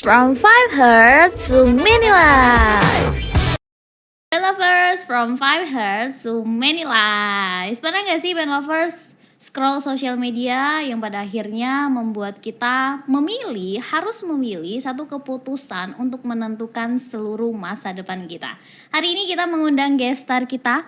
From Five Hearts to Many Lives. Band lovers, from Five Hearts to Many Lives. Pernah gak sih band lovers scroll sosial media yang pada akhirnya membuat kita harus memilih satu keputusan untuk menentukan seluruh masa depan kita. Hari ini kita mengundang guest star kita,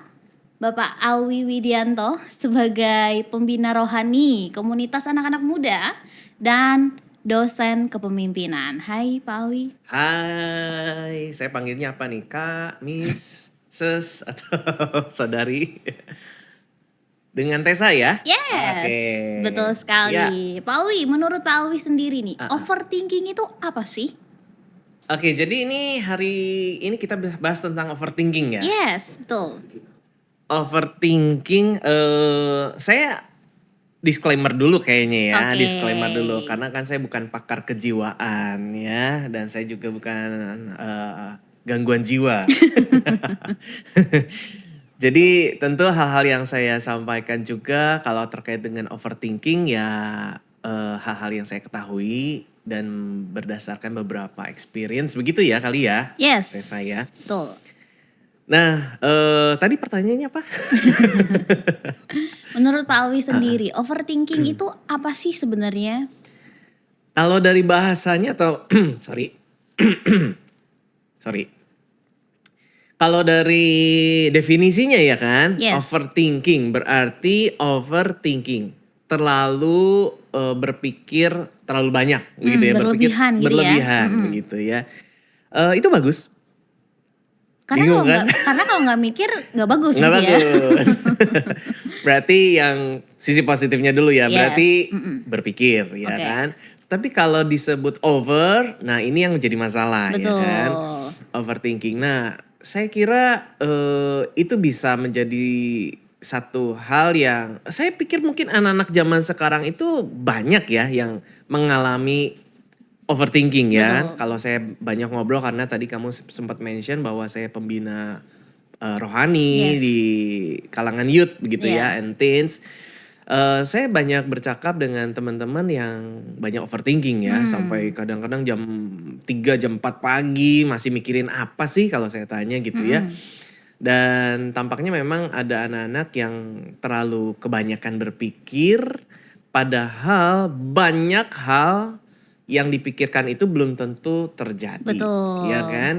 Bapak Alwi Widianto, sebagai pembina rohani komunitas anak-anak muda dan dosen kepemimpinan. Hai Pak Alwi. Hai, saya panggilnya apa nih? Kak, Miss, Sis, atau Saudari? Dengan Tessa ya? Yes, Oke. betul sekali. Ya. Pak Alwi, menurut Pak Alwi sendiri nih, overthinking itu apa sih? Oke, jadi hari ini kita bahas tentang overthinking ya. Yes, betul. Overthinking, saya disclaimer dulu kayaknya ya, Oke. disclaimer dulu karena kan saya bukan pakar kejiwaan ya, dan saya juga bukan gangguan jiwa. Jadi tentu hal-hal yang saya sampaikan juga kalau terkait dengan overthinking ya hal-hal yang saya ketahui dan berdasarkan beberapa experience begitu ya kali ya. Yes, Saya. betul. Nah, tadi pertanyaannya apa? Menurut Pak Alwi sendiri, overthinking itu apa sih sebenarnya? Kalau dari bahasanya atau sorry. Sorry. Kalau dari definisinya ya kan, Yes. overthinking berarti overthinking. Terlalu berpikir terlalu banyak gitu ya, berlebihan gitu ya. berlebihan begitu ya. Itu bagus. Karena Bingung kan? karena kalau nggak mikir nggak bagus Nggak gitu ya. bagus. Berarti yang sisi positifnya dulu ya, Yes. berarti berpikir ya Oke. kan. Tapi kalau disebut over, nah ini yang menjadi masalah ya Betul. kan. Overthinking. Nah, saya kira itu bisa menjadi satu hal yang saya pikir mungkin anak-anak zaman sekarang itu banyak ya yang mengalami overthinking ya. Betul. Kalau saya banyak ngobrol karena tadi kamu sempat mention bahwa saya pembina rohani Yes. di kalangan youth begitu Yeah. ya, and teens. Saya banyak bercakap dengan teman-teman yang banyak overthinking ya, sampai kadang-kadang jam 3, jam 4 pagi masih mikirin apa sih kalau saya tanya gitu ya. Dan tampaknya memang ada anak-anak yang terlalu kebanyakan berpikir, padahal banyak hal yang dipikirkan itu belum tentu terjadi. Betul. Ya kan?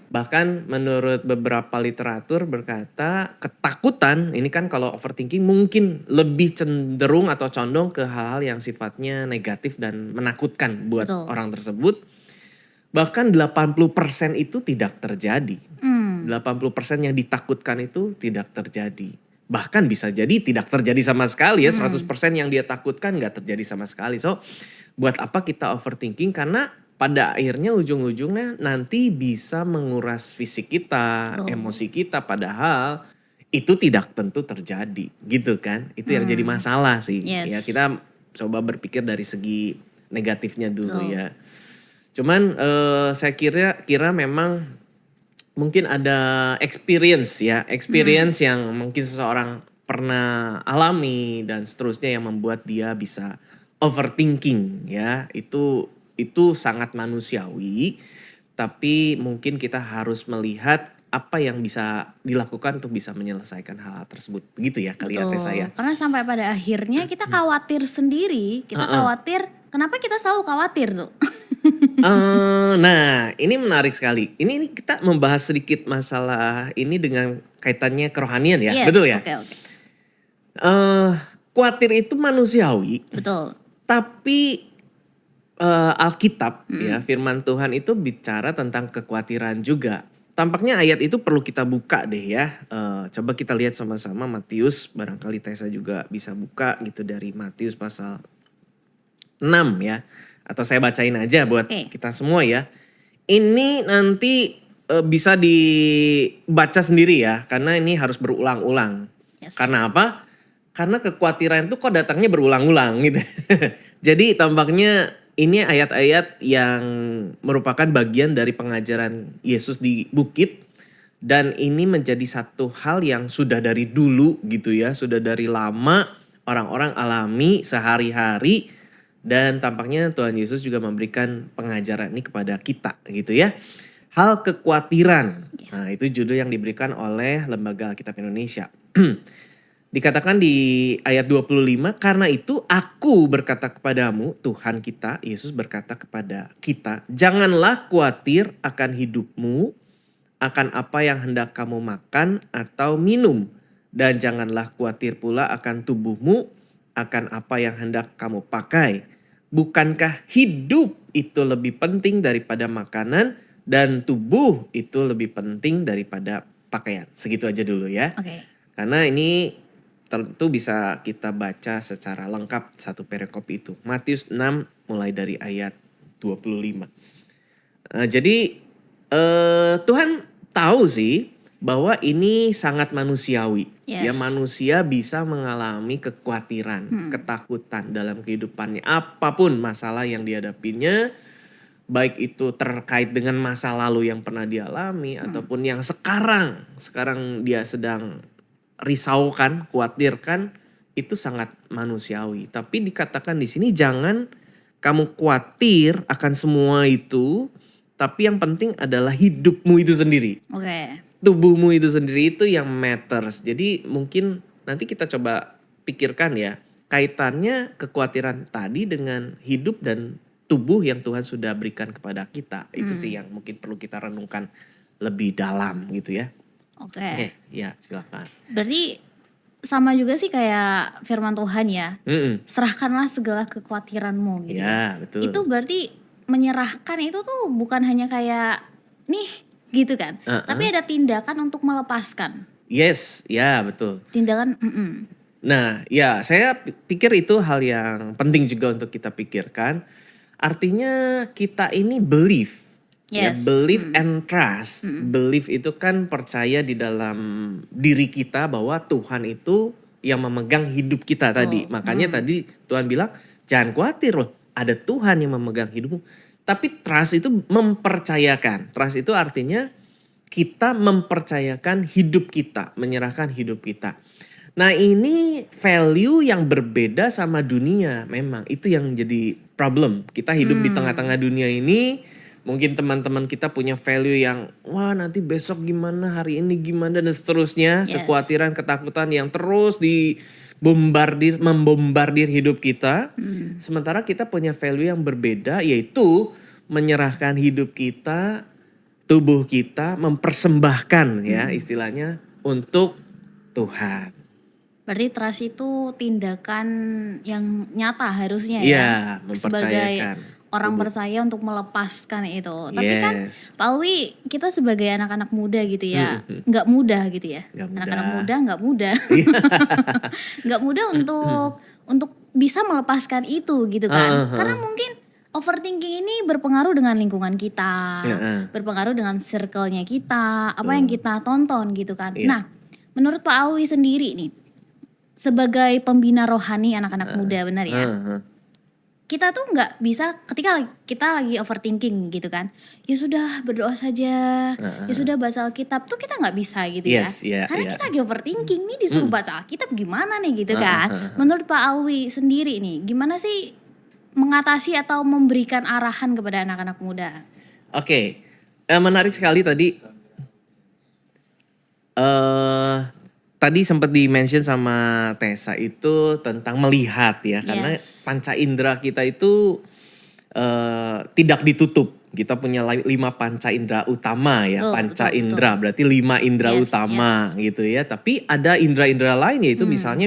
Bahkan menurut beberapa literatur berkata ketakutan, ini kan kalau overthinking mungkin lebih cenderung atau condong ke hal-hal yang sifatnya negatif dan menakutkan buat Betul. orang tersebut. Bahkan 80% itu tidak terjadi. 80% yang ditakutkan itu tidak terjadi. Bahkan bisa jadi tidak terjadi sama sekali ya. 100% yang dia takutkan gak terjadi sama sekali. So buat apa kita overthinking? Karena pada akhirnya ujung-ujungnya nanti bisa menguras fisik kita, emosi kita. Padahal itu tidak tentu terjadi gitu kan. Itu yang jadi masalah sih. Yes. Ya kita coba berpikir dari segi negatifnya dulu ya. Cuman saya kira memang mungkin ada experience ya. Experience yang mungkin seseorang pernah alami dan seterusnya yang membuat dia bisa overthinking ya. Itu sangat manusiawi, tapi mungkin kita harus melihat apa yang bisa dilakukan untuk bisa menyelesaikan hal tersebut. Begitu ya kali ya Teh saya. Karena sampai pada akhirnya kita khawatir sendiri. Kita khawatir, kenapa kita selalu khawatir tuh? Nah ini menarik sekali. Ini kita membahas sedikit masalah ini dengan kaitannya kerohanian ya. Yes, Betul ya? Oke. Khawatir itu manusiawi. Betul. Tapi Alkitab ya, firman Tuhan itu bicara tentang kekhawatiran juga. Tampaknya ayat itu perlu kita buka deh ya. Coba kita lihat sama-sama Matius, barangkali Tessa juga bisa buka gitu dari Matius pasal 6 ya. Atau saya bacain aja buat kita semua ya. Ini nanti bisa dibaca sendiri ya, karena ini harus berulang-ulang. Yes. Karena apa? Karena kekhawatiran itu kok datangnya berulang-ulang gitu. Jadi tampaknya ini ayat-ayat yang merupakan bagian dari pengajaran Yesus di bukit. Dan ini menjadi satu hal yang sudah dari dulu gitu ya. Sudah dari lama orang-orang alami sehari-hari. Dan tampaknya Tuhan Yesus juga memberikan pengajaran ini kepada kita gitu ya. Hal kekhawatiran. Nah, itu judul yang diberikan oleh Lembaga Alkitab Indonesia. Dikatakan di ayat 25, karena itu aku berkata kepadamu, Tuhan kita, Yesus berkata kepada kita, janganlah khawatir akan hidupmu, akan apa yang hendak kamu makan atau minum. Dan janganlah khawatir pula akan tubuhmu, akan apa yang hendak kamu pakai. Bukankah hidup itu lebih penting daripada makanan dan tubuh itu lebih penting daripada pakaian. Segitu aja dulu ya. Oke. Karena ini tentu bisa kita baca secara lengkap satu perikop itu. Matius 6 mulai dari ayat 25. Jadi Tuhan tahu sih bahwa ini sangat manusiawi. Yes. Ya, manusia bisa mengalami kekhawatiran, ketakutan dalam kehidupannya. Apapun masalah yang dihadapinya, baik itu terkait dengan masa lalu yang pernah dialami ataupun yang sekarang dia sedang risaukan, khawatirkan, itu sangat manusiawi. Tapi dikatakan di sini jangan kamu khawatir akan semua itu, tapi yang penting adalah hidupmu itu sendiri. Oke. Tubuhmu itu sendiri itu yang matters. Jadi mungkin nanti kita coba pikirkan ya, kaitannya kekhawatiran tadi dengan hidup dan tubuh yang Tuhan sudah berikan kepada kita. Itu sih yang mungkin perlu kita renungkan lebih dalam gitu ya. Oke, ya silakan. Berarti sama juga sih kayak firman Tuhan ya. Serahkanlah segala kekhawatiranmu gitu. Ya, betul. Itu berarti menyerahkan itu tuh bukan hanya kayak nih gitu kan. Tapi ada tindakan untuk melepaskan. Yes, ya betul. Tindakan Nah, ya saya pikir itu hal yang penting juga untuk kita pikirkan. Artinya kita ini believe. Ya, Yes. believe and trust. Believe itu kan percaya di dalam diri kita bahwa Tuhan itu yang memegang hidup kita tadi. Makanya tadi Tuhan bilang, jangan khawatir loh, ada Tuhan yang memegang hidupmu. Tapi trust itu mempercayakan. Trust itu artinya kita mempercayakan hidup kita, menyerahkan hidup kita. Nah, ini value yang berbeda sama dunia memang. Itu yang jadi problem. Kita hidup di tengah-tengah dunia ini. Mungkin teman-teman kita punya value yang wah nanti besok gimana, hari ini gimana dan seterusnya. Yes. Kekhawatiran, ketakutan yang terus membombardir hidup kita. Sementara kita punya value yang berbeda, yaitu menyerahkan hidup kita, tubuh kita, mempersembahkan ya istilahnya untuk Tuhan. berarti trust itu tindakan yang nyata harusnya Iya, ya. mempercayakan Sebagai orang tubuh. percaya untuk melepaskan itu. Tapi kan Yes. Pak Alwi, kita sebagai anak-anak muda gitu ya, nggak mudah gitu ya. Nggak mudah. Anak-anak muda nggak mudah. Nggak mudah untuk bisa melepaskan itu gitu kan. Karena mungkin overthinking ini berpengaruh dengan lingkungan kita, berpengaruh dengan circle-nya kita, apa yang kita tonton gitu kan. Iya. Nah, menurut Pak Alwi sendiri nih, sebagai pembina rohani anak-anak muda, benar ya? Kita tuh nggak bisa ketika kita lagi overthinking gitu kan, ya sudah berdoa saja, ya sudah baca Alkitab tuh kita nggak bisa gitu ya. Yes, iya, Karena iya. kita lagi overthinking nih disuruh baca Alkitab gimana nih gitu kan. Menurut Pak Alwi sendiri nih, gimana sih mengatasi atau memberikan arahan kepada anak-anak muda? Oke, menarik sekali tadi. Tadi sempat di-mention sama Tessa itu tentang melihat ya, karena Yes. panca indera kita itu tidak ditutup. Kita punya 5 panca indera utama ya, Betul, panca betul, indera berarti 5 indera Yes, utama gitu ya. Tapi ada indera-indera lain yaitu misalnya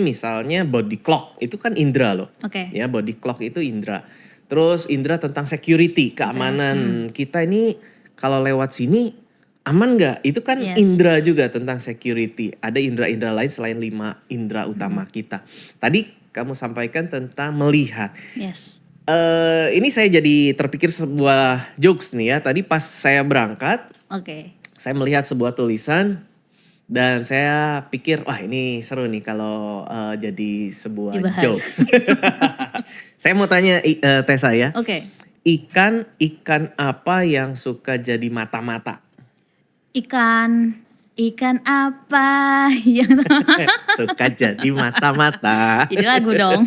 body clock, itu kan indera loh. Oke. Ya, body clock itu indera. Terus indera tentang security, keamanan. Kita ini kalau lewat sini aman nggak? Itu kan Yes. indera juga tentang security. Ada indera-indera lain selain 5 indera utama kita. Tadi kamu sampaikan tentang melihat. Yes. Ini saya jadi terpikir sebuah jokes nih ya. Tadi pas saya berangkat, Oke. saya melihat sebuah tulisan dan saya pikir wah ini seru nih kalau jadi sebuah Dibahas. jokes. Saya mau tanya Tessa ya. Oke. Ikan apa yang suka jadi mata-mata? Ikan apa yang Suka jadi mata-mata. jadi lagu dong.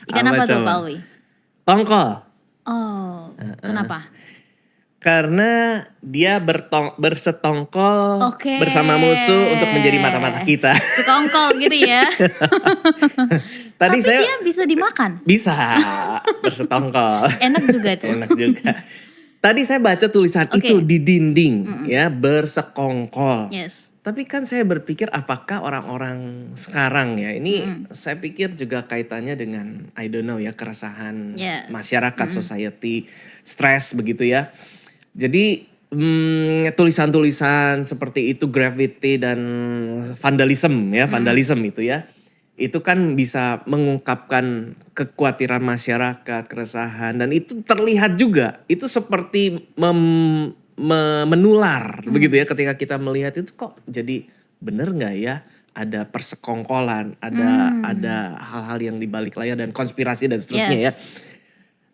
Ikan apa tuh coba? Pak Alwi? tongkol. Oh, kenapa? Karena dia bersetongkol Oke. bersama musuh untuk menjadi mata-mata kita. Sekongkol gitu ya. Tadi Tapi saya dia bisa dimakan. bisa bersetongkol. Enak juga tuh. Enak juga. Tadi saya baca tulisan Oke. itu di dinding ya, bersekongkol. Yes. Tapi kan saya berpikir apakah orang-orang sekarang ya, ini saya pikir juga kaitannya dengan I don't know ya, keresahan Yes. masyarakat, society, stres begitu ya. Jadi tulisan-tulisan seperti itu, graffiti dan vandalism ya, vandalism itu ya. Itu kan bisa mengungkapkan kekhawatiran masyarakat, keresahan, dan itu terlihat juga. Itu seperti menular begitu ya, ketika kita melihat itu kok jadi bener nggak ya ada persekongkolan, ada hal-hal yang di balik layar dan konspirasi dan seterusnya ya.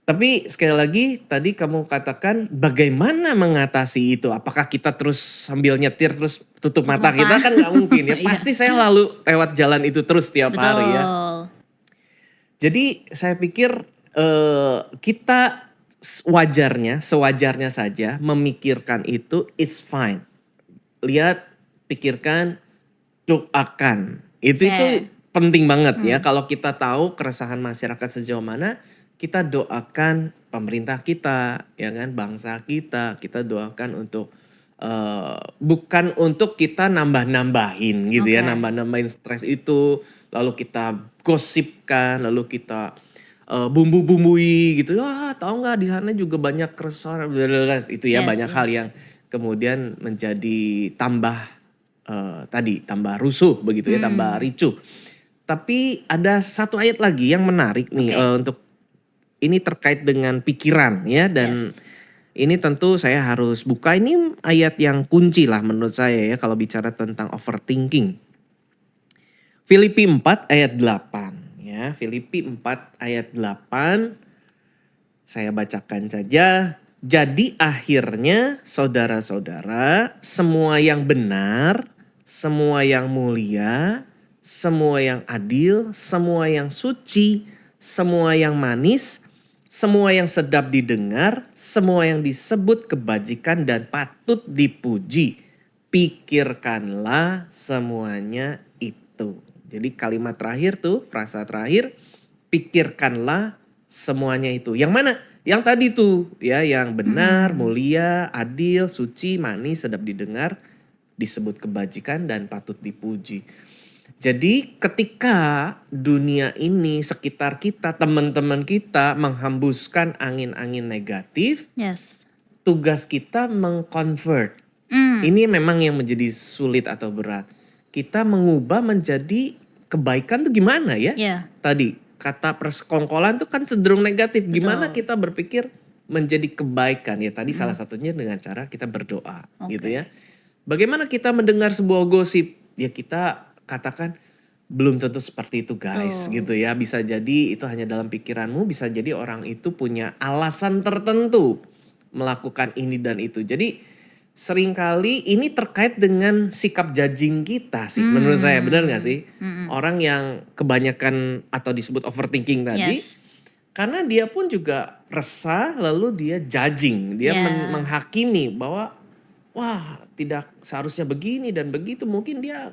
Tapi sekali lagi tadi kamu katakan bagaimana mengatasi itu? Apakah kita terus sambil nyetir terus tutup mata? Kita kan nggak mungkin ya. Pasti saya lalu lewat jalan itu terus tiap hari ya. Jadi saya pikir kita sewajarnya saja memikirkan itu, it's fine. Lihat, pikirkan, doakan. Itu penting banget ya. Kalau kita tahu keresahan masyarakat sejauh mana, kita doakan pemerintah kita, ya kan, bangsa kita doakan untuk bukan untuk kita nambah-nambahin gitu ya, nambah-nambahin stres itu, lalu kita gosipkan, lalu kita bumbu-bumbui gitu. Wah, tahu nggak di sana juga banyak keresahan itu ya, banyak hal yang kemudian menjadi tambah tambah rusuh begitu ya, tambah ricuh. Tapi ada satu ayat lagi yang menarik nih untuk ini terkait dengan pikiran ya, dan ini tentu saya harus buka, ini ayat yang kunci lah menurut saya ya kalau bicara tentang overthinking. Filipi 4 ayat 8 ya, Filipi 4 ayat 8 saya bacakan saja. Jadi akhirnya saudara-saudara, semua yang benar, semua yang mulia, semua yang adil, semua yang suci, semua yang manis, semua yang sedap didengar, semua yang disebut kebajikan dan patut dipuji, pikirkanlah semuanya itu. Jadi kalimat terakhir tuh, frasa terakhir, pikirkanlah semuanya itu. Yang mana? Yang tadi tuh ya, yang benar, mulia, adil, suci, manis, sedap didengar, disebut kebajikan dan patut dipuji. Jadi ketika dunia ini, sekitar kita, teman-teman kita menghembuskan angin-angin negatif, tugas kita mengconvert. Ini memang yang menjadi sulit atau berat. Kita mengubah menjadi kebaikan tuh gimana ya? Tadi kata persekongkolan tuh kan cenderung negatif. Gimana kita berpikir menjadi kebaikan ya? Tadi salah satunya dengan cara kita berdoa gitu ya. Bagaimana kita mendengar sebuah gosip? Ya kita katakan belum tentu seperti itu guys gitu ya. Bisa jadi itu hanya dalam pikiranmu, bisa jadi orang itu punya alasan tertentu melakukan ini dan itu. Jadi seringkali ini terkait dengan sikap judging kita sih menurut saya, benar gak sih? Orang yang kebanyakan atau disebut overthinking tadi, karena dia pun juga resah lalu dia judging, dia menghakimi bahwa wah tidak seharusnya begini dan begitu, mungkin dia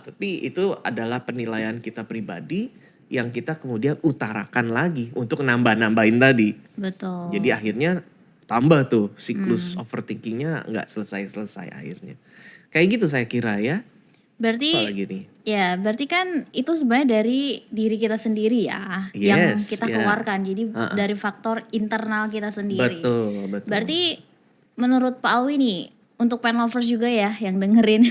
tapi itu adalah penilaian kita pribadi yang kita kemudian utarakan lagi untuk nambah-nambahin tadi. Betul. Jadi akhirnya tambah tuh siklus overthinkingnya nggak selesai-selesai akhirnya. Kayak gitu saya kira ya. Berarti apalagi nih? Ya berarti kan itu sebenarnya dari diri kita sendiri ya, yang kita keluarkan. Jadi dari faktor internal kita sendiri. Betul. Berarti menurut Pak Alwi nih, untuk pen lovers juga ya yang dengerin,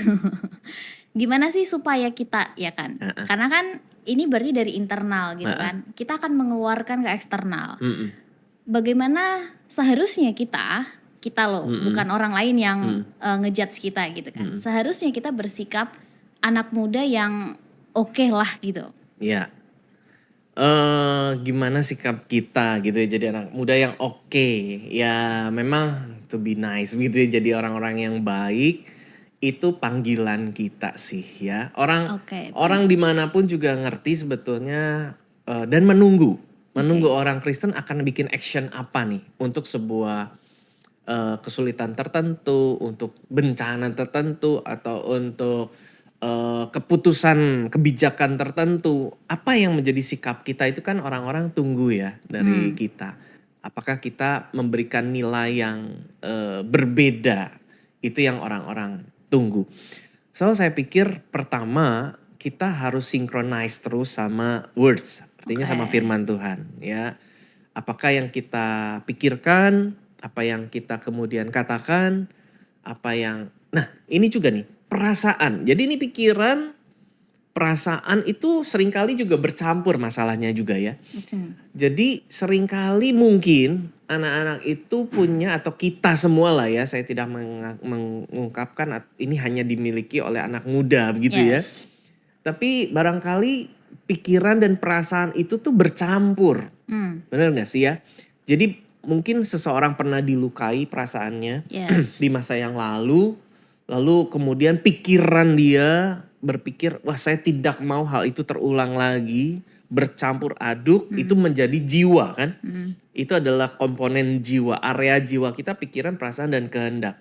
gimana sih supaya kita, ya kan, karena kan ini berarti dari internal gitu kan, kita akan mengeluarkan ke eksternal. Bagaimana seharusnya kita loh, bukan orang lain yang ngejudge kita gitu kan. Seharusnya kita bersikap anak muda yang oke lah gitu. Iya. Gimana sikap kita gitu ya, jadi anak muda yang oke. Ya memang to be nice gitu ya, jadi orang-orang yang baik itu panggilan kita sih ya. Orang dimanapun juga ngerti sebetulnya dan menunggu Menunggu orang Kristen akan bikin action apa nih untuk sebuah kesulitan tertentu, untuk bencana tertentu, atau untuk keputusan kebijakan tertentu. Apa yang menjadi sikap kita itu kan orang-orang tunggu ya dari kita. Apakah kita memberikan nilai yang berbeda? Itu yang orang-orang tunggu. So saya pikir pertama kita harus synchronize terus sama words, artinya sama firman Tuhan ya. Apakah yang kita pikirkan, apa yang kita kemudian katakan, nah ini juga nih perasaan. Jadi ini pikiran, perasaan itu seringkali juga bercampur masalahnya juga ya. Jadi seringkali mungkin anak-anak itu punya, atau kita semua lah ya, saya tidak mengungkapkan ini hanya dimiliki oleh anak muda begitu ya. Tapi barangkali pikiran dan perasaan itu tuh bercampur. Benar gak sih ya? Jadi mungkin seseorang pernah dilukai perasaannya di masa yang lalu kemudian pikiran dia berpikir, wah saya tidak mau hal itu terulang lagi, bercampur aduk, itu menjadi jiwa kan. Itu adalah komponen jiwa, area jiwa kita, pikiran, perasaan, dan kehendak.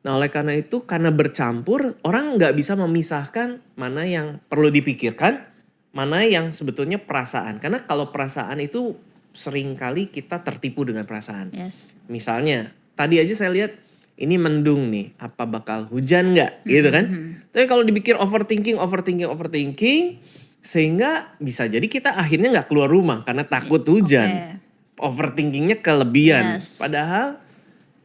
Nah oleh karena itu, karena bercampur, orang gak bisa memisahkan mana yang perlu dipikirkan, mana yang sebetulnya perasaan. Karena kalau perasaan itu seringkali kita tertipu dengan perasaan. Misalnya, tadi aja saya lihat ini mendung nih, apa bakal hujan gak? Gitu kan. Tapi kalau dipikir overthinking, sehingga bisa jadi kita akhirnya gak keluar rumah karena takut hujan. Overthinkingnya kelebihan. Padahal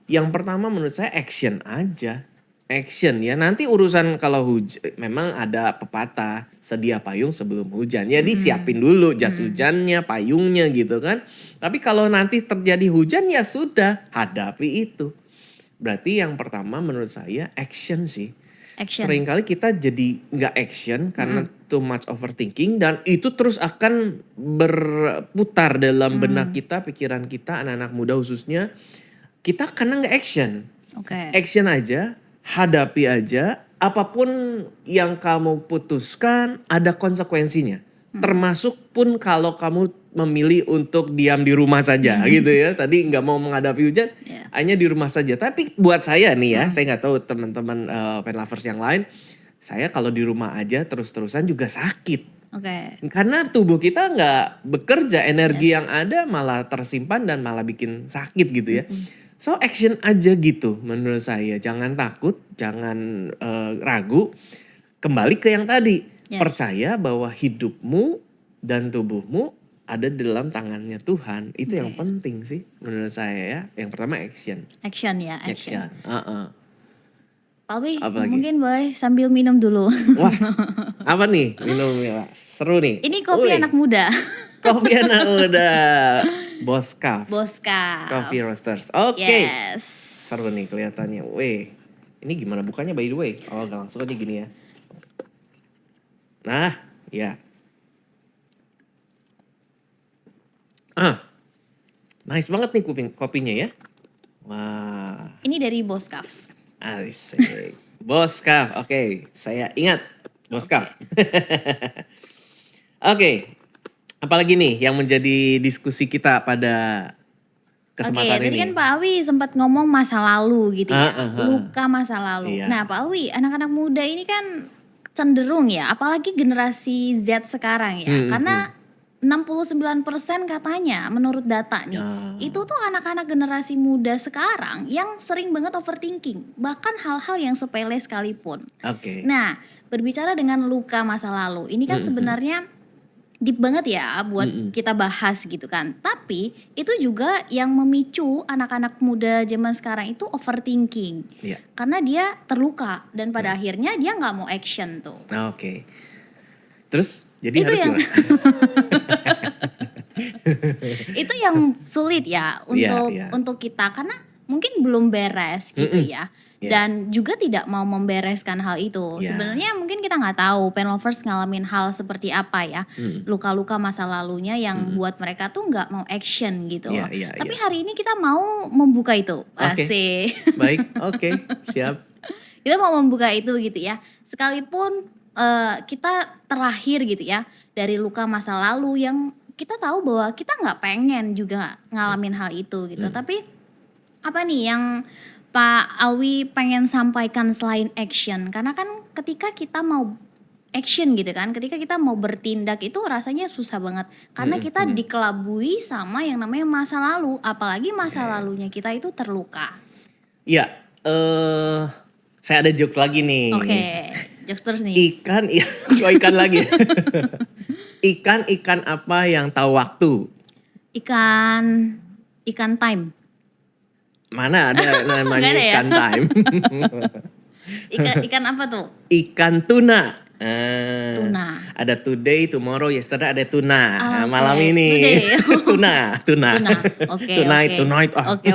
yang pertama menurut saya action aja. Action ya, nanti urusan kalau hujan, memang ada pepatah sedia payung sebelum hujan. Jadi siapin dulu jas hujannya, payungnya gitu kan. Tapi kalau nanti terjadi hujan ya sudah, hadapi itu. Berarti yang pertama menurut saya action sih. Seringkali kita jadi nggak action karena too much overthinking, dan itu terus akan berputar dalam benak kita, pikiran kita, anak-anak muda khususnya. Kita karena nggak action. Action aja, hadapi aja, apapun yang kamu putuskan ada konsekuensinya. Termasuk pun kalau kamu memilih untuk diam di rumah saja gitu ya. Tadi nggak mau menghadapi hujan, hanya di rumah saja. Tapi buat saya nih ya, saya nggak tahu teman-teman pen lovers yang lain. Saya kalau di rumah aja terus-terusan juga sakit. Karena tubuh kita nggak bekerja, energi yang ada malah tersimpan dan malah bikin sakit gitu ya. So action aja gitu menurut saya. Jangan takut, jangan ragu. Kembali ke yang tadi. Percaya bahwa hidupmu dan tubuhmu ada dalam tangannya Tuhan. Itu yang penting sih menurut saya ya. Yang pertama action. Action ya, action. Pawi, Apalagi? mungkin boleh sambil minum dulu. Wah, apa nih minumnya? Seru nih. Ini kopi anak muda. Kopi anak muda. Boskaf. Coffee Roasters. Oke. Seru nih kelihatannya. Weh, ini gimana bukanya by the way? Oh, gak langsung aja gini ya. Nah, ya. Nice banget nih kopinya ya. Wah. Ini dari Boskaf. Asik. Boskaf. Oke, saya ingat Boskaf. Oke. Apalagi nih yang menjadi diskusi kita pada kesempatan ini? Tadi kan Pak Awi sempat ngomong masa lalu gitu ya. Luka masa lalu. Nah Pak Awi, anak-anak muda ini kan cenderung ya, apalagi generasi Z sekarang ya. Karena 69% katanya menurut data nih, itu tuh anak-anak generasi muda sekarang yang sering banget overthinking, bahkan hal-hal yang sepele sekalipun. Nah, berbicara dengan luka masa lalu, ini kan sebenarnya deep banget ya buat kita bahas gitu kan. Tapi itu juga yang memicu anak-anak muda zaman sekarang itu overthinking. Karena dia terluka dan pada akhirnya dia nggak mau action tuh. Terus jadi itu harus yang gimana? itu yang sulit ya untuk kita, karena mungkin belum beres gitu ya. Dan juga tidak mau membereskan hal itu. Sebenarnya mungkin kita nggak tahu pen lovers ngalamin hal seperti apa ya, luka-luka masa lalunya yang buat mereka tuh nggak mau action gitu. Tapi hari ini kita mau membuka itu. Asik. Baik, siap. Kita mau membuka itu gitu ya. Sekalipun kita terlahir gitu ya dari luka masa lalu yang kita tahu bahwa kita nggak pengen juga ngalamin hal itu gitu. Tapi apa nih yang Pak Alwi pengen sampaikan selain action? Karena kan ketika kita mau action gitu kan, ketika kita mau bertindak itu rasanya susah banget. Karena kita dikelabui sama yang namanya masa lalu, apalagi masa lalunya kita itu terluka. Iya, saya ada jokes lagi nih. Oke, jokes terus nih. Ikan, kok ikan lagi? Ikan apa yang tahu waktu? Ikan time. Mana ada namanya Nggak ada ya? ikan time? Ikan apa tuh? Ikan tuna. Tuna. Ada today, tomorrow, yesterday, ada tuna. Ah, Malam oke. ini Today. tuna. Tuna. Oke. Tonight. Ah. Oke.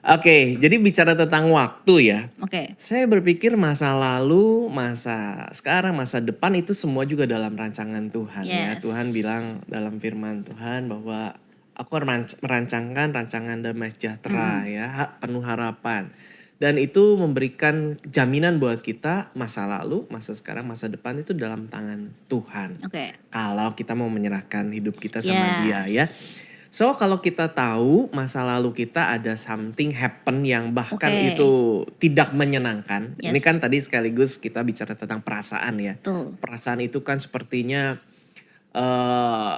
Oke, jadi bicara tentang waktu ya. Oke. Saya berpikir masa lalu, masa sekarang, masa depan itu semua juga dalam rancangan Tuhan ya. Yes. Tuhan bilang dalam firman Tuhan bahwa aku merancangkan rancangan damai sejahtera ya, penuh harapan. Dan itu memberikan jaminan buat kita masa lalu, masa sekarang, masa depan itu dalam tangan Tuhan. Oke. Kalau kita mau menyerahkan hidup kita sama Dia Yes. ya. So kalau kita tahu masa lalu kita ada something happen yang bahkan Oke. itu tidak menyenangkan. Yes. Ini kan tadi sekaligus kita bicara tentang perasaan ya. Betul. Perasaan itu kan sepertinya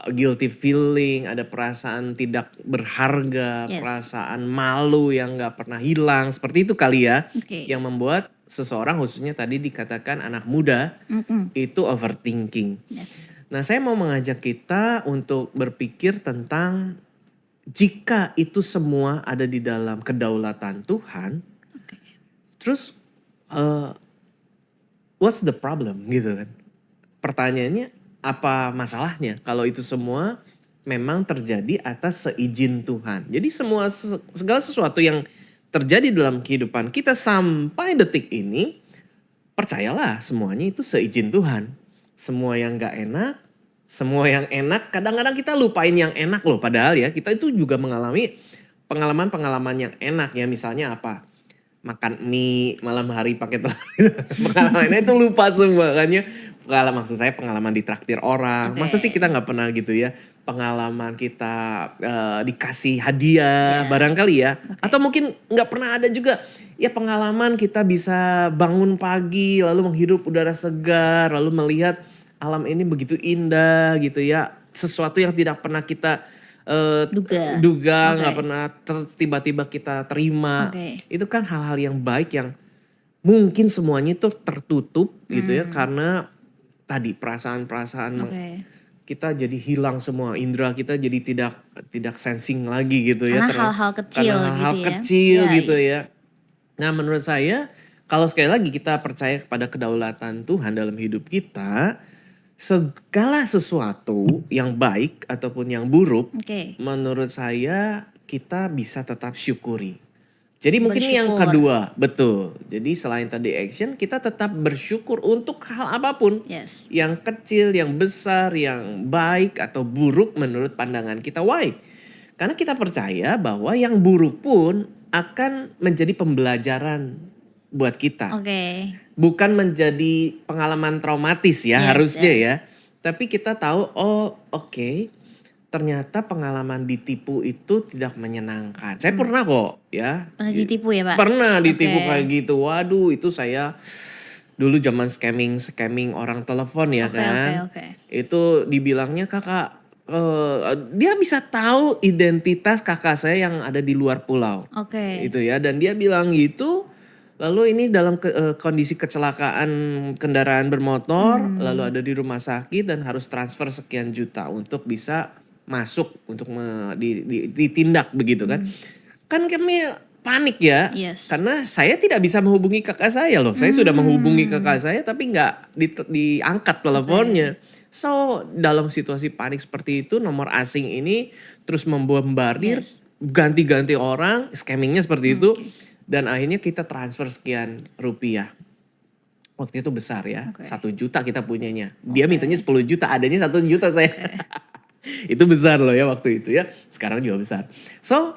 guilty feeling, ada perasaan tidak berharga, Yes. perasaan malu yang gak pernah hilang. Seperti itu kali ya. Oke. Yang membuat seseorang khususnya tadi dikatakan anak muda itu overthinking. Yes. Nah, saya mau mengajak kita untuk berpikir tentang jika itu semua ada di dalam kedaulatan Tuhan, terus what's the problem gitu kan? Pertanyaannya apa masalahnya kalau itu semua memang terjadi atas seizin Tuhan? Jadi segala sesuatu yang terjadi dalam kehidupan kita sampai detik ini, percayalah semuanya itu seizin Tuhan. Semua yang gak enak, semua yang enak, kadang-kadang kita lupain yang enak loh. Padahal ya kita itu juga mengalami pengalaman-pengalaman yang enak ya. Misalnya apa? Makan mie malam hari pakai telur. Pengalamannya itu lupa semua kan ya. Maksud saya pengalaman ditraktir orang. Oke. Masa sih kita gak pernah gitu ya. Pengalaman kita dikasih hadiah barangkali ya. Atau mungkin gak pernah ada juga. Ya pengalaman kita bisa bangun pagi lalu menghirup udara segar. Lalu melihat alam ini begitu indah gitu ya. Sesuatu yang tidak pernah kita duga nggak pernah tiba-tiba kita terima. Itu kan hal-hal yang baik yang mungkin semuanya itu tertutup gitu ya. Karena tadi perasaan-perasaan kita jadi hilang semua, indera kita jadi tidak sensing lagi gitu ya. Karena hal-hal kecil karena hal-hal gitu ya. kecil Iya, gitu ya. Nah menurut saya kalau sekali lagi kita percaya kepada kedaulatan Tuhan dalam hidup kita, segala sesuatu yang baik ataupun yang buruk, menurut saya kita bisa tetap syukuri. Jadi mungkin yang kedua, betul. Jadi selain tadi action, kita tetap bersyukur untuk hal apapun. Yes. Yang kecil, yang besar, yang baik atau buruk menurut pandangan kita. Why? Karena kita percaya bahwa yang buruk pun akan menjadi pembelajaran buat kita. Bukan menjadi pengalaman traumatis ya, harusnya ya. Tapi kita tahu, ternyata pengalaman ditipu itu tidak menyenangkan. Saya pernah kok ya. Pernah ditipu ya Pak? Pernah ditipu kayak gitu. Waduh itu saya dulu zaman scamming orang telepon ya kan. Itu dibilangnya kakak, dia bisa tahu identitas kakak saya yang ada di luar pulau. Itu ya, dan dia bilang gitu. Lalu ini dalam kondisi kecelakaan kendaraan bermotor, lalu ada di rumah sakit dan harus transfer sekian juta untuk bisa masuk untuk ditindak begitu kan. Kan kami panik ya. Karena saya tidak bisa menghubungi kakak saya loh. Saya sudah menghubungi kakak saya tapi nggak diangkat teleponnya. So dalam situasi panik seperti itu nomor asing ini terus membombardir, ganti-ganti orang, scammingnya seperti itu. Dan akhirnya kita transfer sekian rupiah. Waktu itu besar ya, 1 juta kita punyanya. Dia mintanya 10 juta, adanya 1 juta saya. Itu besar loh ya waktu itu ya. Sekarang juga besar. So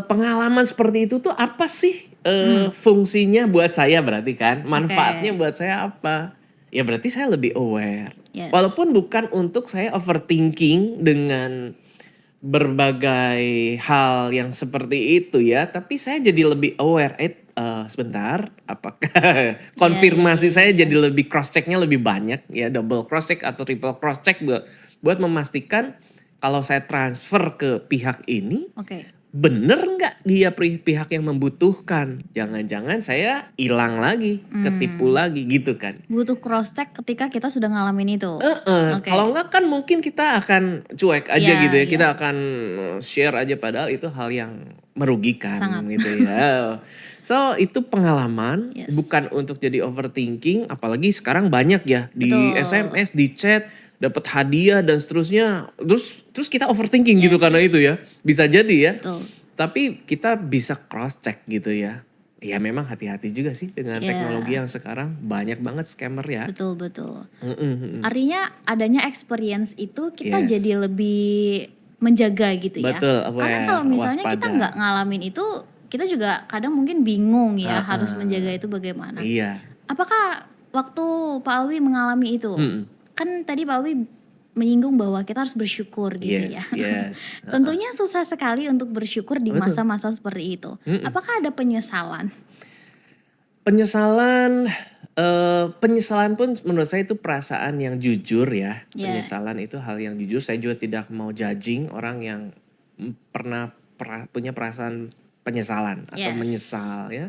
pengalaman seperti itu tuh apa sih fungsinya buat saya berarti kan? Manfaatnya buat saya apa? Ya berarti saya lebih aware. Yes. Walaupun bukan untuk saya overthinking dengan berbagai hal yang seperti itu ya, tapi saya jadi lebih aware. Sebentar, apakah konfirmasi saya jadi lebih cross checknya lebih banyak ya, double cross check atau triple cross check buat memastikan kalau saya transfer ke pihak ini Oke. bener nggak dia pihak yang membutuhkan. Jangan-jangan saya hilang lagi, ketipu lagi gitu kan. Butuh cross check ketika kita sudah ngalamin itu. Oke. Kalau nggak kan mungkin kita akan cuek aja Iya, gitu ya. iya. Kita akan share aja padahal itu hal yang merugikan Sangat. gitu ya. So itu pengalaman, Yes. bukan untuk jadi overthinking. Apalagi sekarang banyak ya di Betul. SMS, di chat, dapat hadiah dan seterusnya. Terus kita overthinking gitu Yes, karena itu ya. Bisa jadi ya. Betul. Tapi kita bisa cross check gitu ya. Ya memang hati-hati juga sih dengan Iya. teknologi yang sekarang banyak banget scammer ya. Betul. Mm-mm. Artinya adanya experience itu kita Yes. jadi lebih menjaga gitu ya. Betul, Karena aware, kalau misalnya kita waspada. nggak ngalamin itu, kita juga kadang mungkin bingung ya Ha-ha. harus menjaga itu bagaimana. Iya. Apakah waktu Pak Alwi mengalami itu? Mm-mm. Kan tadi Pak Alwi menyinggung bahwa kita harus bersyukur gitu Yes, ya. yes. Tentunya susah sekali untuk bersyukur di Betul. masa-masa seperti itu. Mm-mm. Apakah ada penyesalan? Penyesalan pun menurut saya itu perasaan yang jujur ya. Yeah. Penyesalan itu hal yang jujur. Saya juga tidak mau judging orang yang pernah punya perasaan penyesalan atau Yes. menyesal ya.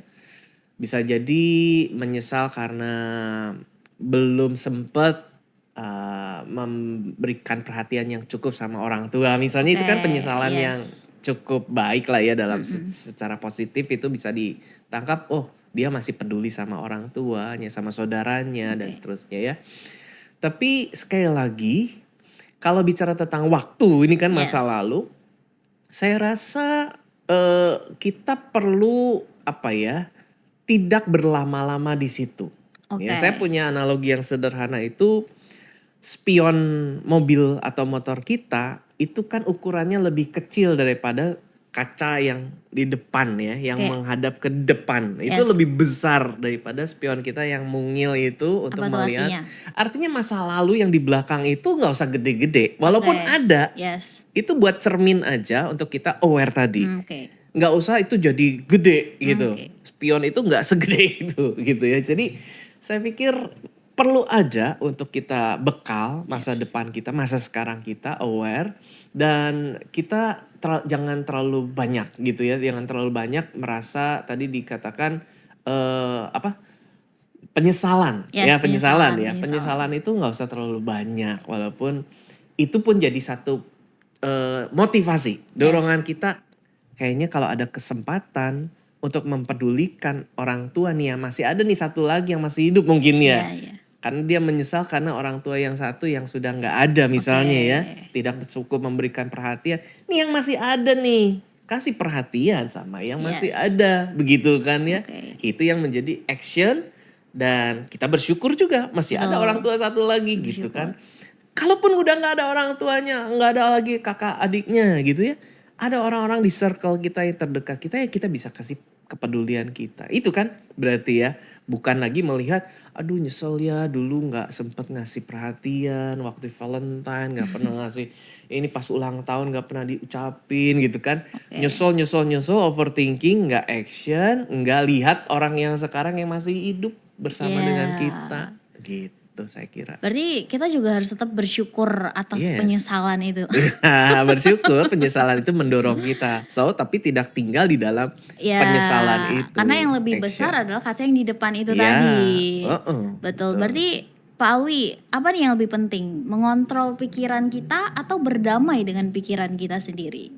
Bisa jadi menyesal karena belum sempat memberikan perhatian yang cukup sama orang tua. Misalnya itu kan Oke, penyesalan yes. yang cukup baik lah ya dalam secara positif itu bisa ditangkap. Oh, dia masih peduli sama orang tuanya, sama saudaranya dan Oke. seterusnya ya. Tapi sekali lagi kalau bicara tentang waktu ini kan masa Yes. lalu, saya rasa kita perlu tidak berlama-lama di situ. Oke. Ya, saya punya analogi yang sederhana itu spion mobil atau motor kita itu kan ukurannya lebih kecil daripada kaca yang di depan ya, yang Oke. menghadap ke depan. Itu Yes. lebih besar daripada spion kita yang mungil itu untuk Apa tuh melihat. artinya? Artinya masa lalu yang di belakang itu nggak usah gede-gede. Walaupun Oke. ada, Yes. itu buat cermin aja untuk kita aware tadi. Oke. Nggak usah itu jadi gede gitu. Oke. Spion itu nggak segede itu gitu ya. Jadi saya pikir perlu ada untuk kita bekal masa depan kita, masa sekarang kita aware dan kita jangan terlalu banyak gitu ya. Jangan terlalu banyak merasa tadi dikatakan penyesalan. Yes, Ya penyesalan ya. penyesalan. Penyesalan itu nggak usah terlalu banyak walaupun itu pun jadi satu motivasi, dorongan kita. Kayaknya kalau ada kesempatan untuk mempedulikan orang tua nih ya, masih ada nih satu lagi yang masih hidup mungkin ya. Iya. Karena dia menyesal karena orang tua yang satu yang sudah nggak ada misalnya Oke. ya. Tidak cukup memberikan perhatian. Nih yang masih ada nih, kasih perhatian sama yang masih Yes. ada. Begitu kan ya. Oke. Itu yang menjadi action dan kita bersyukur juga masih ada Betul. orang tua satu lagi gitu kan. Kalaupun udah nggak ada orang tuanya, nggak ada lagi kakak adiknya gitu ya. Ada orang-orang di circle kita yang terdekat kita ya kita bisa kasih kepedulian kita. Itu kan berarti ya bukan lagi melihat aduh nyesel ya dulu nggak sempet ngasih perhatian waktu Valentine, nggak pernah ngasih ini pas ulang tahun nggak pernah diucapin gitu kan. Oke. Nyesel overthinking, nggak action, nggak lihat orang yang sekarang yang masih hidup bersama Yeah. dengan kita gitu saya kira. Berarti kita juga harus tetap bersyukur atas Yes. penyesalan itu. Nah, bersyukur penyesalan itu mendorong kita. Tapi tidak tinggal di dalam Ya, penyesalan itu. karena yang lebih Action. besar adalah kaca yang di depan itu Ya, tadi. betul. Betul. Berarti Pak Alwi, apa nih yang lebih penting? Mengontrol pikiran kita atau berdamai dengan pikiran kita sendiri?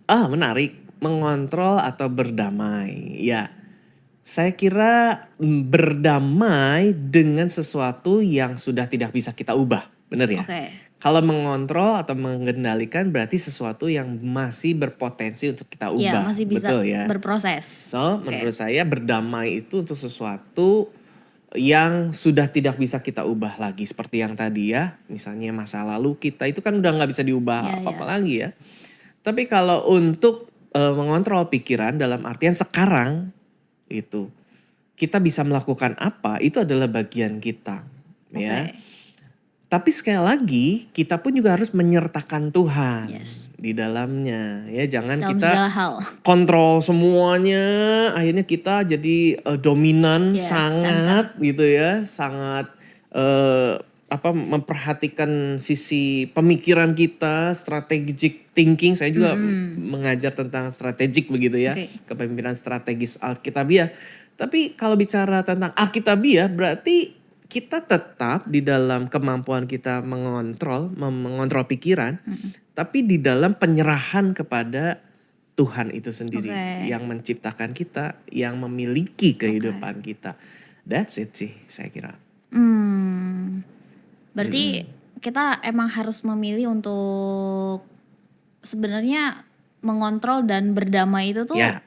Menarik. Mengontrol atau berdamai. Ya, saya kira berdamai dengan sesuatu yang sudah tidak bisa kita ubah. Benar ya? Oke. Kalau mengontrol atau mengendalikan berarti sesuatu yang masih berpotensi untuk kita Iya, ubah. masih bisa Betul ya? berproses. So, Oke. menurut saya berdamai itu untuk sesuatu yang sudah tidak bisa kita ubah lagi. Seperti yang tadi ya, misalnya masa lalu kita itu kan udah gak bisa diubah Iya, apa-apa iya. lagi ya. Tapi kalau untuk mengontrol pikiran dalam artian sekarang itu kita bisa melakukan apa, itu adalah bagian kita. Ya. Oke. Tapi sekali lagi kita pun juga harus menyertakan Tuhan Yes. di dalamnya ya. Jangan Dalam kita segala hal. kontrol semuanya, akhirnya kita jadi dominan Yes, sangat gitu ya, sangat memperhatikan sisi pemikiran kita, strategic thinking. Saya juga mengajar tentang strategik begitu ya, Oke. kepemimpinan strategis Alkitabiah. Tapi kalau bicara tentang Alkitabiah berarti kita tetap di dalam kemampuan kita mengontrol pikiran, tapi di dalam penyerahan kepada Tuhan itu sendiri Oke. yang menciptakan kita, yang memiliki kehidupan kita. That's it sih saya kira. Berarti kita emang harus memilih untuk sebenarnya mengontrol dan berdamai itu tuh Ya,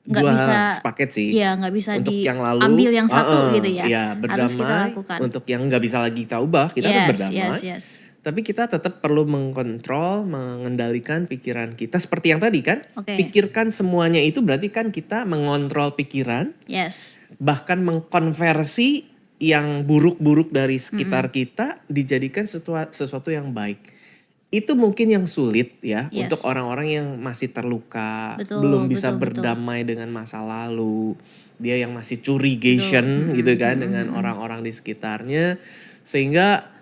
nggak gua bisa, sepaket sih. ya nggak bisa Untuk yang diambil lalu, yang satu gitu ya. ya Harus kita berdamai. lakukan. Untuk yang nggak bisa lagi kita ubah, kita harus berdamai. Yes. Tapi kita tetap perlu mengkontrol, mengendalikan pikiran kita. Seperti yang tadi kan, Oke. pikirkan semuanya itu berarti kan kita mengontrol pikiran. Yes. Bahkan mengkonversi yang buruk-buruk dari sekitar kita dijadikan sesuatu yang baik. Itu mungkin yang sulit ya Yes. untuk orang-orang yang masih terluka, Betul, belum bisa betul. berdamai dengan masa lalu. Dia yang masih curigation gitu kan dengan orang-orang di sekitarnya, sehingga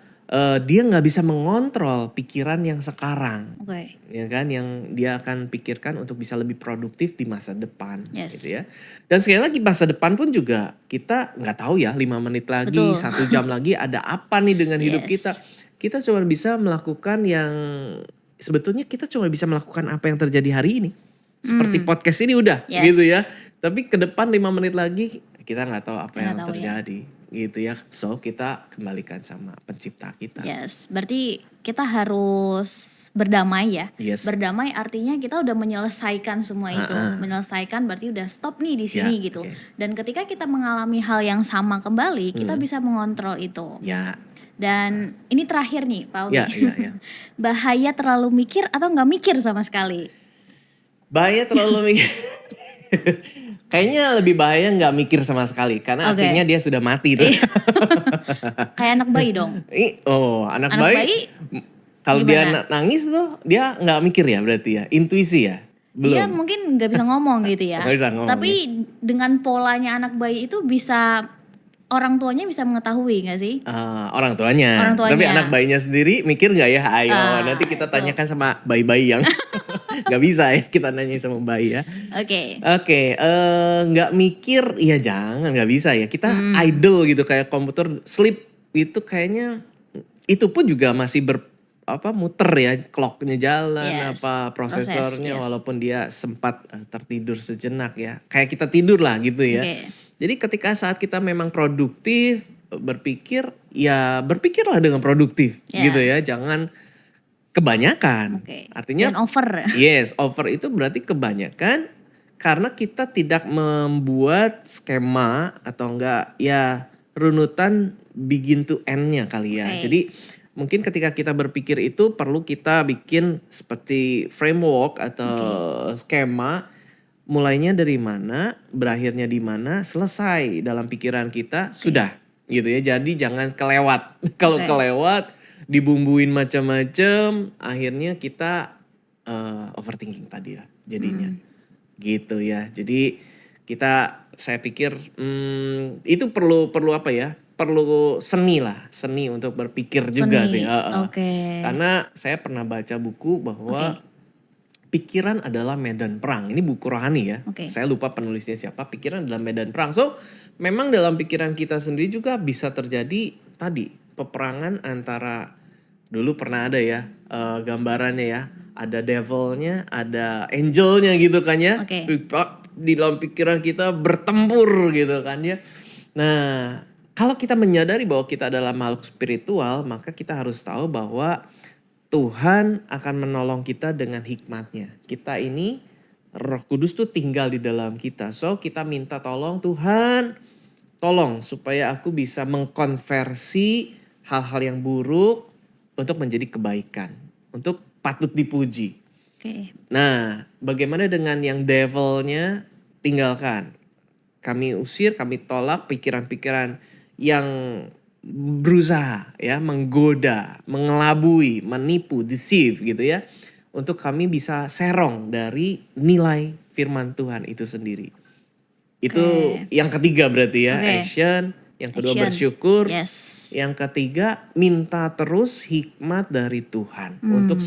dia nggak bisa mengontrol pikiran yang sekarang. Oke. Ya kan, yang dia akan pikirkan untuk bisa lebih produktif di masa depan. Yes. Gitu ya. Dan sekali lagi masa depan pun juga kita nggak tahu ya, 5 menit lagi, Betul. 1 jam lagi ada apa nih dengan hidup Yes. kita. Kita cuma bisa melakukan yang sebetulnya kita cuma bisa melakukan apa yang terjadi hari ini. Seperti podcast ini udah Yes. gitu ya. Tapi ke depan 5 menit lagi kita nggak tahu apa Nggak yang tahu ya. terjadi. Gitu ya. So kita kembalikan sama pencipta kita. Yes. Berarti kita harus berdamai ya. Yes. Berdamai artinya kita udah menyelesaikan semua itu. Menyelesaikan berarti udah stop nih di sini Ya, gitu. oke. Dan ketika kita mengalami hal yang sama kembali, kita bisa mengontrol itu. Ya. Dan ini terakhir nih, Pak Aldi. Ya. Bahaya terlalu mikir atau nggak mikir sama sekali? Bahaya terlalu mikir. Kayaknya lebih bahaya nggak mikir sama sekali. Karena Oke. artinya dia sudah mati tuh. Kayak anak bayi dong. Anak Anak bayi. bayi Kalau dia gimana? nangis tuh dia nggak mikir ya berarti ya. Intuisi ya. Belum. Dia mungkin nggak bisa ngomong gitu ya. Nggak bisa ngomong, Tapi dengan polanya anak bayi itu bisa, orang tuanya bisa mengetahui nggak sih? Orang tuanya. Orang tuanya. Tapi anak bayinya sendiri mikir nggak ya? Ayo nanti kita itu. tanyakan sama bayi-bayi yang nggak bisa ya kita nanya sama bayi ya. Oke. Oke, nggak mikir, ya jangan, nggak bisa ya. Kita idle gitu kayak komputer sleep itu kayaknya itu pun juga masih muter ya, clocknya jalan, Yes, prosesornya yes. walaupun dia sempat tertidur sejenak ya. Kayak kita tidur lah gitu ya. Oke. Jadi ketika saat kita memang produktif berpikir, ya berpikirlah dengan produktif Ya. gitu ya. Jangan kebanyakan. Oke. Artinya Dan over. yes, over itu berarti kebanyakan karena kita tidak membuat skema atau enggak ya runutan begin to end-nya kali ya. Oke. Jadi mungkin ketika kita berpikir itu perlu kita bikin seperti framework atau skema, mulainya dari mana, berakhirnya di mana, selesai dalam pikiran kita sudah gitu ya. Jadi jangan kelewat. Kalau Oke. kelewat dibumbuin macam-macam, akhirnya kita overthinking tadi ya jadinya. Gitu ya. Jadi saya pikir itu perlu apa ya? Perlu seni untuk berpikir juga Seni, sih. oke. Karena saya pernah baca buku bahwa pikiran adalah medan perang. Ini buku rohani ya. Oke. Saya lupa penulisnya siapa. Pikiran adalah medan perang. So memang dalam pikiran kita sendiri juga bisa terjadi tadi peperangan antara, dulu pernah ada ya gambarannya ya. Ada devilnya, ada angelnya gitu kan ya. Oke. Di dalam pikiran kita bertempur gitu kan ya. Nah, kalau kita menyadari bahwa kita adalah makhluk spiritual, maka kita harus tahu bahwa Tuhan akan menolong kita dengan hikmatnya. Kita ini, Roh Kudus tuh tinggal di dalam kita. So kita minta tolong, Tuhan tolong supaya aku bisa mengkonversi hal-hal yang buruk untuk menjadi kebaikan. Untuk patut dipuji. Oke. Nah, bagaimana dengan yang devilnya? Tinggalkan. Kami usir, kami tolak pikiran-pikiran yang berusaha ya menggoda, mengelabui, menipu, deceive gitu ya. Untuk kami bisa serong dari nilai firman Tuhan itu sendiri. Itu Oke. yang ketiga berarti ya, Oke. action. Yang kedua Action. bersyukur. Yes. Yang ketiga minta terus hikmat dari Tuhan untuk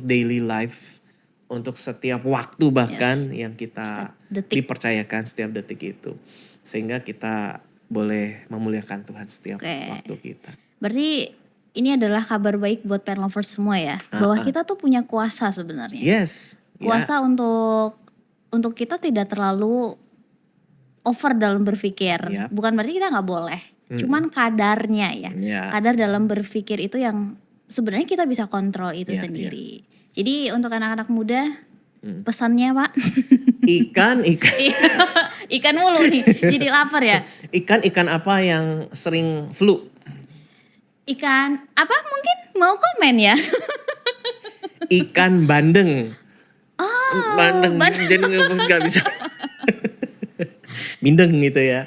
daily life, untuk setiap waktu bahkan yang kita Detik. dipercayakan setiap detik itu. Sehingga kita boleh memuliakan Tuhan setiap Oke. waktu kita. Berarti ini adalah kabar baik buat pen lovers semua ya, bahwa kita tuh punya kuasa sebenarnya. Yes. Kuasa untuk kita tidak terlalu over dalam berpikir. Yap. Bukan berarti kita nggak boleh, cuman kadarnya ya. Ya. Kadar dalam berpikir itu yang sebenarnya kita bisa kontrol itu Ya, sendiri. Jadi untuk anak-anak muda, pesannya Pak, Ikan ikan mulu nih, jadi lapar ya. ikan apa yang sering flu? Ikan apa mungkin mau komen ya? Ikan bandeng. Bandeng jadi nggak bisa. Bindeng gitu ya.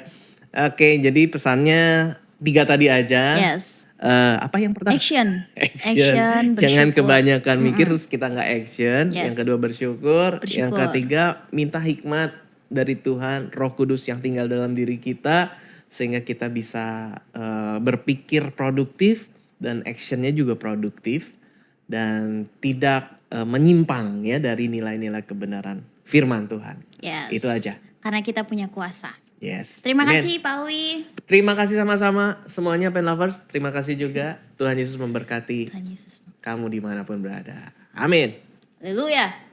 Oke, jadi pesannya 3 tadi aja. Yes. Apa yang pertama? Action. Action. Jangan bersyukur. kebanyakan mikir terus kita nggak action. Yes. Yang kedua bersyukur. Yang Bersyukur. ketiga minta hikmat dari Tuhan, Roh Kudus yang tinggal dalam diri kita sehingga kita bisa berpikir produktif dan actionnya juga produktif dan tidak menyimpang ya dari nilai-nilai kebenaran firman Tuhan. Yes. Itu aja. Karena kita punya kuasa. Yes. Terima Amen. kasih Pak Wi. Terima kasih sama-sama semuanya Pen Lovers. Terima kasih juga. Tuhan Yesus memberkati Tuhan Yesus. kamu dimanapun berada. Amin. Haleluya.